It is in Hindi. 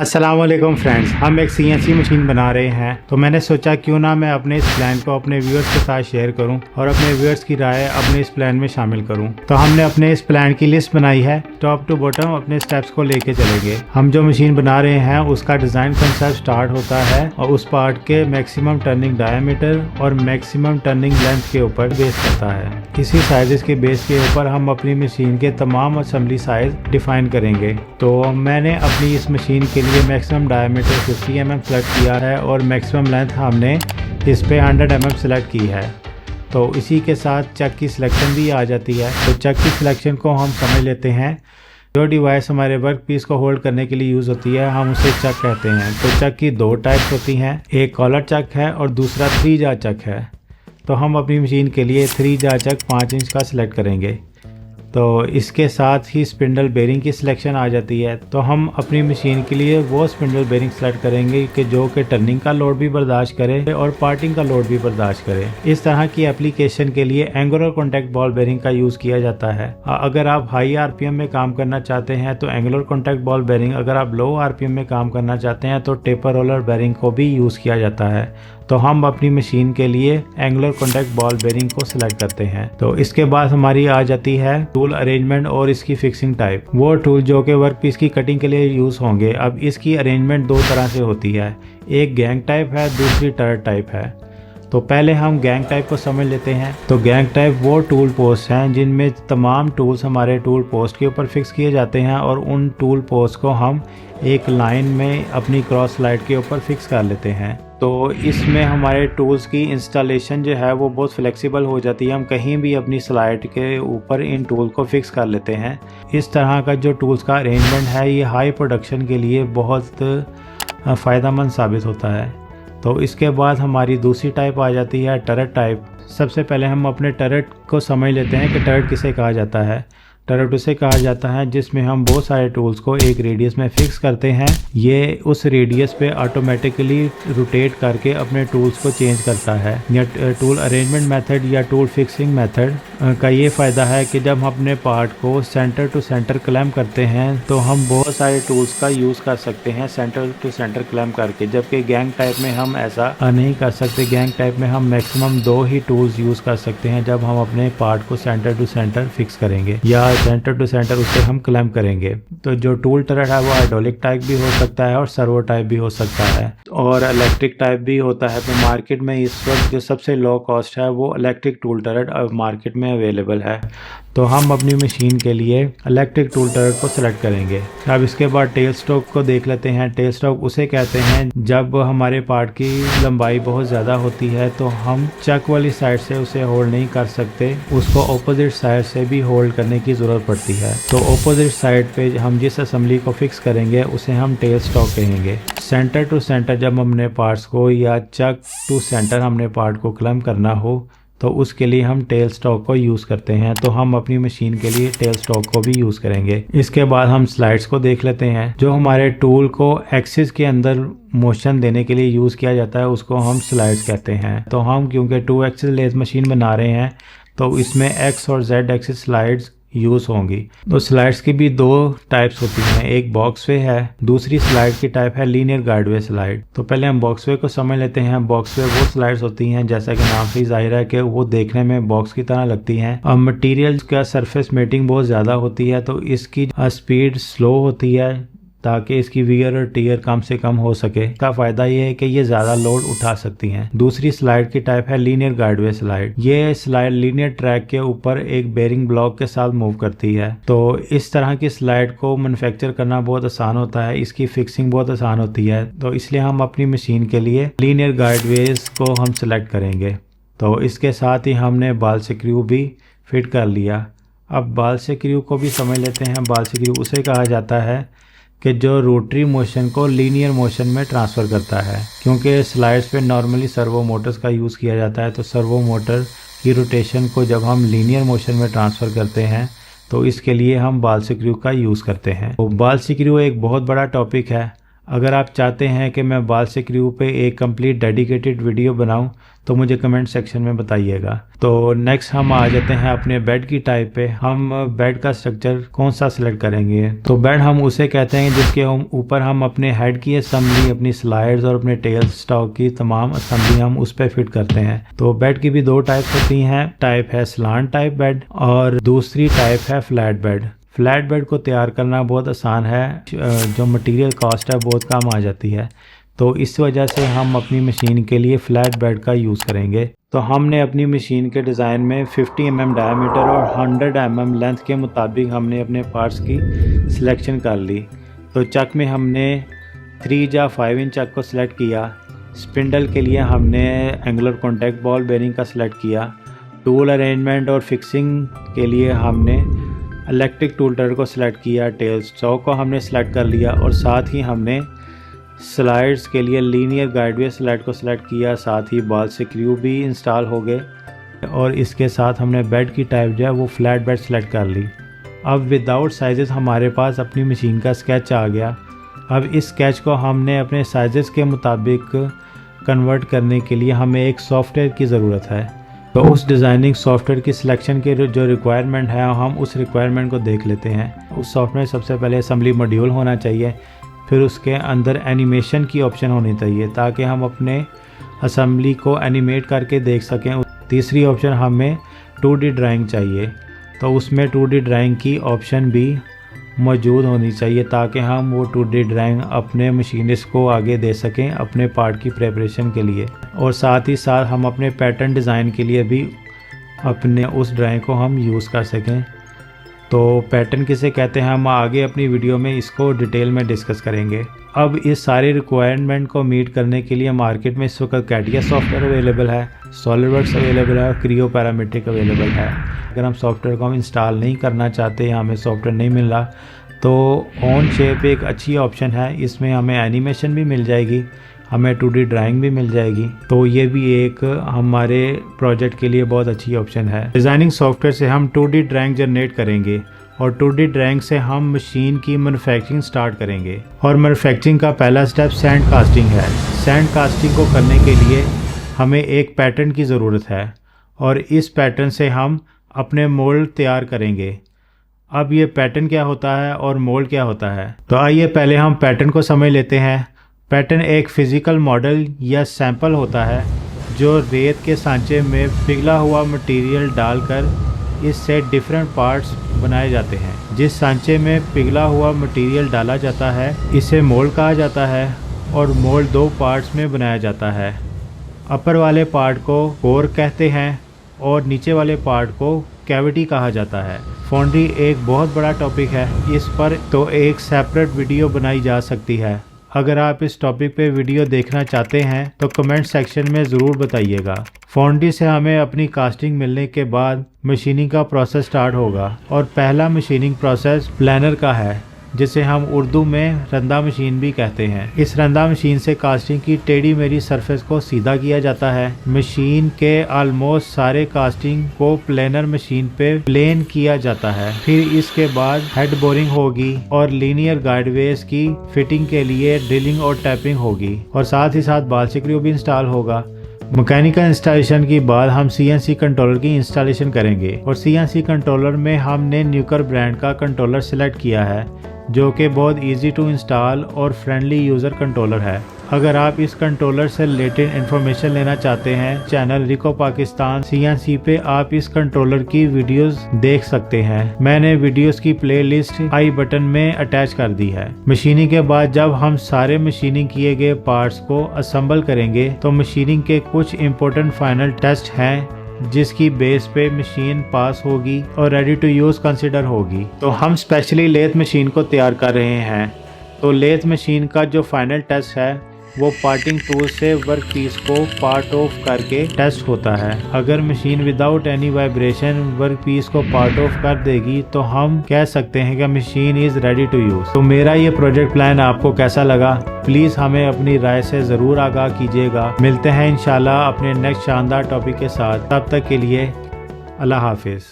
अस्सलाम वालेकुम फ्रेंड्स, हम एक सीएनसी मशीन बना रहे हैं। तो मैंने सोचा क्यों ना मैं अपने इस प्लान को अपने व्यूअर्स के साथ शेयर करूं और अपने व्यूअर्स की राय अपने इस प्लान में शामिल करूं। तो हमने अपने इस प्लान की लिस्ट बनाई है। टॉप टू बॉटम अपने स्टेप्स को लेके चलेंगे। हम जो मशीन बना रहे हैं उसका डिज़ाइन कंसेप्ट स्टार्ट होता है और उस पार्ट के मैक्सिमम टर्निंग डायमीटर और मैक्सिमम टर्निंग लेंथ के ऊपर बेस करता है। इसी साइज़ के बेस के ऊपर हम अपनी मशीन के तमाम असेंबली साइज डिफाइन करेंगे। तो मैंने अपनी इस मशीन के लिए मैक्सिमम डायमीटर 50 mm सेलेक्ट किया है और मैक्सिमम लेंथ हमने इस पे 100 mm सेलेक्ट की है। तो इसी के साथ चक की सिलेक्शन भी आ जाती है। तो चक की सिलेक्शन को हम समझ लेते हैं। जो डिवाइस हमारे वर्क पीस को होल्ड करने के लिए यूज़ होती है हम उसे चक कहते हैं। तो चक की दो टाइप्स होती हैं, एक कॉलर चक है और दूसरा 3 जार चक है। तो हम अपनी मशीन के लिए 3 जार चक 5 इंच का सिलेक्ट करेंगे। तो इसके साथ ही स्पिंडल बेरिंग की सिलेक्शन आ जाती है। तो हम अपनी मशीन के लिए वो स्पिंडल बेरिंग सेलेक्ट करेंगे कि जो कि टर्निंग का लोड भी बर्दाश्त करे और पार्टिंग का लोड भी बर्दाश्त करे। इस तरह की एप्लीकेशन के लिए एंगुलर कॉन्टैक्ट बॉल बेरिंग का यूज़ किया जाता है। अगर आप हाई आरपीएम में काम करना चाहते हैं तो एंगुलर कॉन्टैक्ट बॉल बेरिंग, अगर आप लो आरपीएम में काम करना चाहते हैं तो टेपर रोलर बेरिंग को भी यूज़ किया जाता है। तो हम अपनी मशीन के लिए एंगुलर कॉन्टैक्ट बॉल बेरिंग को सिलेक्ट करते हैं। तो इसके बाद हमारी आ जाती है टूल अरेंजमेंट और इसकी फिक्सिंग टाइप। वो टूल जो कि वर्क पीस की कटिंग के लिए यूज़ होंगे। अब इसकी अरेंजमेंट दो तरह से होती है, एक गैंग टाइप है, दूसरी टर्ट टाइप है। तो पहले हम गैंग टाइप को समझ लेते हैं। तो गैंग टाइप वो टूल पोस्ट हैं जिनमें तमाम टूल्स हमारे टूल पोस्ट के ऊपर फिक्स किए जाते हैं और उन टूल पोस्ट को हम एक लाइन में अपनी क्रॉस स्लाइड के ऊपर फिक्स कर लेते हैं। तो इसमें हमारे टूल्स की इंस्टॉलेशन जो है वो बहुत फ्लेक्सिबल हो जाती है। हम कहीं भी अपनी स्लाइड के ऊपर इन टूल को फिक्स कर लेते हैं। इस तरह का जो टूल्स का अरेंजमेंट है ये हाई प्रोडक्शन के लिए बहुत फ़ायदेमंद साबित होता है। तो इसके बाद हमारी दूसरी टाइप आ जाती है टर्रेट टाइप। सबसे पहले हम अपने टर्रेट को समझ लेते हैं कि टर्रेट किसे कहा जाता है। टर्रेट उसे कहा जाता है जिसमें हम बहुत सारे टूल्स को एक रेडियस में फिक्स करते हैं। ये उस रेडियस पे ऑटोमेटिकली रोटेट करके अपने टूल्स को चेंज करता है। या टूल अरेंजमेंट मेथड या टूल फिक्सिंग मेथड का ये फ़ायदा है कि जब हम अपने पार्ट को सेंटर टू सेंटर क्लैम्प करते हैं तो हम बहुत सारे टूल्स का यूज़ कर सकते हैं सेंटर टू सेंटर क्लैम्प करके, जबकि गैंग टाइप में हम ऐसा नहीं कर सकते। गैंग टाइप में हम मैक्सिमम 2 ही टूल्स यूज़ कर सकते हैं जब हम अपने पार्ट को सेंटर टू सेंटर फिक्स करेंगे या सेंटर टू सेंटर उसे हम क्लैम्प करेंगे। तो जो टूल टर्रेट है वो हाइड्रोलिक टाइप भी हो सकता है और सर्वो टाइप भी हो सकता है और इलेक्ट्रिक टाइप भी होता है। तो मार्केट में इस वक्त जो सबसे लो कॉस्ट है वो इलेक्ट्रिक टूल टर्रेट अब मार्केट में अवेलेबल है। तो हम अपनी मशीन के लिए इलेक्ट्रिक टूल टर्रेट को सिलेक्ट करेंगे। अब इसके बाद टेल स्ट्रोक को देख लेते हैं। टेल स्ट्रोक उसे कहते हैं जब हमारे पार्ट की लंबाई बहुत ज़्यादा होती है तो हम चक वाली साइड से उसे होल्ड नहीं कर सकते, उसको ऑपोजिट साइड से भी होल्ड करने की ज़रूरत पड़ती है। तो ऑपोजिट साइड पे हम जिस असेंबली को फिक्स करेंगे उसे हम टेल स्ट्रोक कहेंगे। सेंटर टू सेंटर जब हमने पार्ट्स को या चक टू सेंटर हमने पार्ट को क्लैम्प करना हो तो उसके लिए हम टेल स्टॉक को यूज़ करते हैं। तो हम अपनी मशीन के लिए टेल स्टॉक को भी यूज़ करेंगे। इसके बाद हम स्लाइड्स को देख लेते हैं। जो हमारे टूल को एक्सिस के अंदर मोशन देने के लिए यूज़ किया जाता है उसको हम स्लाइड्स कहते हैं। तो हम क्योंकि 2 एक्सिस लेथ मशीन बना रहे हैं तो इसमें एक्स और जेड एक्सिस स्लाइड्स यूज़ होंगी। तो स्लाइड्स की भी 2 टाइप्स होती हैं, एक बॉक्स वे है, दूसरी स्लाइड की टाइप है लीनियर गाइडवे स्लाइड। तो पहले हम बॉक्स वे को समझ लेते हैं। बॉक्स वे वो स्लाइड्स होती हैं जैसा कि नाम से ही जाहिर है कि वो देखने में बॉक्स की तरह लगती हैं। अब मटेरियल का सरफेस मेटिंग बहुत ज़्यादा होती है तो इसकी स्पीड स्लो होती है ताकि इसकी वियर और टीयर कम से कम हो सके। इसका फ़ायदा ये है कि ये ज़्यादा लोड उठा सकती हैं। दूसरी स्लाइड की टाइप है लीनियर गाइडवे स्लाइड। ये स्लाइड लीनियर ट्रैक के ऊपर एक बेरिंग ब्लॉक के साथ मूव करती है। तो इस तरह की स्लाइड को मैन्युफैक्चर करना बहुत आसान होता है, इसकी फिक्सिंग बहुत आसान होती है। तो इसलिए हम अपनी मशीन के लिए लीनियर गाइडवेज को हम सेलेक्ट करेंगे। तो इसके साथ ही हमने बाल स्क्रू भी फिट कर लिया। अब बाल स्क्रू को भी समझ लेते हैं। बाल स्क्रू उसे कहा जाता है कि जो रोटरी मोशन को लीनियर मोशन में ट्रांसफ़र करता है। क्योंकि स्लाइड्स पे नॉर्मली सर्वो मोटर्स का यूज़ किया जाता है तो सर्वो मोटर की रोटेशन को जब हम लीनियर मोशन में ट्रांसफ़र करते हैं तो इसके लिए हम बाल स्क्रू का यूज़ करते हैं। तो बाल स्क्रू एक बहुत बड़ा टॉपिक है। अगर आप चाहते हैं कि मैं बाल से क्रू पे एक कंप्लीट डेडिकेटेड वीडियो बनाऊं तो मुझे कमेंट सेक्शन में बताइएगा। तो नेक्स्ट हम आ जाते हैं अपने बेड की टाइप पे। हम बेड का स्ट्रक्चर कौन सा सिलेक्ट करेंगे? तो बेड हम उसे कहते हैं जिसके ऊपर हम अपने हेड की असेंबली, अपनी स्लाइड्स और अपने टेल स्टॉक की तमाम असेंबली हम उस पर फिट करते हैं। तो बेड की भी दो टाइप होती हैं। टाइप है स्लांट टाइप बेड और दूसरी टाइप है फ्लैट बेड। फ्लैट बेड को तैयार करना बहुत आसान है, जो मटेरियल कॉस्ट है बहुत कम आ जाती है। तो इस वजह से हम अपनी मशीन के लिए फ्लैट बेड का यूज़ करेंगे। तो हमने अपनी मशीन के डिज़ाइन में 50 mm डायमीटर और 100 mm लेंथ के मुताबिक हमने अपने पार्ट्स की सिलेक्शन कर ली। तो चक में हमने 3 या 5 इंच चक को सिलेक्ट किया। स्पिंडल के लिए हमने एंगुलर कॉन्टैक्ट बॉल बेरिंग का सिलेक्ट किया। टूल अरेंजमेंट और फिक्सिंग के लिए हमने इलेक्ट्रिक टूल टर को सिलेक्ट किया। टेल स्टॉक को हमने सिलेक्ट कर लिया और साथ ही हमने स्लाइड्स के लिए लीनियर गाइडवे स्लाइड को सिलेक्ट किया। साथ ही बाल से क्रू भी इंस्टॉल हो गए और इसके साथ हमने बेड की टाइप जो है वो फ्लैट बेड सेलेक्ट कर ली। अब विदाउट साइजेस हमारे पास अपनी मशीन का स्केच आ गया। अब इस स्केच को हमने अपने साइजेस के मुताबिक कन्वर्ट करने के लिए हमें एक सॉफ्टवेयर की ज़रूरत है। तो उस डिज़ाइनिंग सॉफ्टवेयर की सिलेक्शन के जो रिक्वायरमेंट है हम उस रिक्वायरमेंट को देख लेते हैं। उस सॉफ्टवेयर सबसे पहले असेंबली मॉड्यूल होना चाहिए, फिर उसके अंदर एनिमेशन की ऑप्शन होनी चाहिए ताकि हम अपने असेंबली को एनिमेट करके देख सकें। तीसरी ऑप्शन हमें 2D ड्राइंग चाहिए, तो उसमें 2D ड्राइंग की ऑप्शन भी मौजूद होनी चाहिए ताकि हम वो 2D ड्राइंग अपने मशीनिस्ट को आगे दे सकें अपने पार्ट की प्रिपरेशन के लिए। और साथ ही साथ हम अपने पैटर्न डिज़ाइन के लिए भी अपने उस ड्राइंग को हम यूज़ कर सकें। तो पैटर्न किसे कहते हैं हम आगे अपनी वीडियो में इसको डिटेल में डिस्कस करेंगे। अब इस सारे रिक्वायरमेंट को मीट करने के लिए मार्केट में इस वक्त कैटिया सॉफ्टवेयर अवेलेबल है, सॉलिडवर्क्स अवेलेबल है, क्रियो पैरामीट्रिक अवेलेबल है। अगर हम सॉफ्टवेयर को हम इंस्टॉल नहीं करना चाहते या हमें सॉफ्टवेयर नहीं मिल रहा तो ऑन शेप एक अच्छी ऑप्शन है। इसमें हमें एनिमेशन भी मिल जाएगी, हमें 2D ड्राइंग भी मिल जाएगी। तो ये भी एक हमारे प्रोजेक्ट के लिए बहुत अच्छी ऑप्शन है। डिज़ाइनिंग सॉफ्टवेयर से हम 2D ड्राइंग जनरेट करेंगे और 2D ड्राइंग से हम मशीन की मैन्युफैक्चरिंग स्टार्ट करेंगे। और मैन्युफैक्चरिंग का पहला स्टेप सैंड कास्टिंग है। सैंड कास्टिंग को करने के लिए हमें एक पैटर्न की ज़रूरत है और इस पैटर्न से हम अपने मोल्ड तैयार करेंगे। अब ये पैटर्न क्या होता है और मोल्ड क्या होता है, तो आइए पहले हम पैटर्न को समझ लेते हैं। पैटर्न एक फ़िज़िकल मॉडल या सैंपल होता है जो रेत के सांचे में पिघला हुआ मटेरियल डालकर इससे डिफरेंट पार्ट्स बनाए जाते हैं। जिस सांचे में पिघला हुआ मटेरियल डाला जाता है इसे मोल्ड कहा जाता है और मोल्ड 2 पार्ट्स में बनाया जाता है। अपर वाले पार्ट को कोर कहते हैं और नीचे वाले पार्ट को कैविटी कहा जाता है। फाउंड्री एक बहुत बड़ा टॉपिक है, इस पर तो एक सेपरेट वीडियो बनाई जा सकती है। अगर आप इस टॉपिक पे वीडियो देखना चाहते हैं तो कमेंट सेक्शन में ज़रूर बताइएगा। फाउंड्री से हमें अपनी कास्टिंग मिलने के बाद मशीनिंग का प्रोसेस स्टार्ट होगा और पहला मशीनिंग प्रोसेस प्लानर का है जिसे हम उर्दू में रंदा मशीन भी कहते हैं। इस रंदा मशीन से कास्टिंग की टेढ़ी मेढ़ी सरफेस को सीधा किया जाता है। मशीन के ऑलमोस्ट सारे कास्टिंग को प्लेनर मशीन पे प्लेन किया जाता है। फिर इसके बाद हेड बोरिंग होगी और लीनियर गाइडवेज की फिटिंग के लिए ड्रिलिंग और टैपिंग होगी और साथ ही साथ बाल स्क्रू भी इंस्टॉल होगा। मैकेनिकल इंस्टॉलेशन के बाद हम CNC कंट्रोलर की इंस्टॉलेशन करेंगे और CNC कंट्रोलर में हमने न्यूकर ब्रांड का कंट्रोलर सिलेक्ट किया है जो कि बहुत इजी टू इंस्टॉल और फ्रेंडली यूज़र कंट्रोलर है। अगर आप इस कंट्रोलर से रिलेटेड इन्फॉर्मेशन लेना चाहते हैं चैनल रिको पाकिस्तान CNC पे आप इस कंट्रोलर की वीडियोस देख सकते हैं। मैंने वीडियोस की प्लेलिस्ट आई बटन में अटैच कर दी है। मशीनिंग के बाद जब हम सारे मशीनिंग किए गए पार्ट्स को असेंबल करेंगे तो मशीनिंग के कुछ इम्पोर्टेंट फाइनल टेस्ट हैं जिसकी बेस पे मशीन पास होगी और रेडी टू यूज़ कंसिडर होगी। तो हम स्पेशली लेथ मशीन को तैयार कर रहे हैं। तो लेथ मशीन का जो फाइनल टेस्ट है वो पार्टिंग टूल से वर्क पीस को पार्ट ऑफ करके टेस्ट होता है। अगर machine without any vibration work piece को पार्ट ऑफ कर देगी तो हम कह सकते हैं कि machine is ready to use. तो मेरा ये प्रोजेक्ट प्लान आपको कैसा लगा प्लीज़ हमें अपनी राय से ज़रूर आगाह कीजिएगा। मिलते हैं इंशाल्लाह अपने नेक्स्ट शानदार टॉपिक के साथ, तब तक के लिए अल्लाह हाफिज़।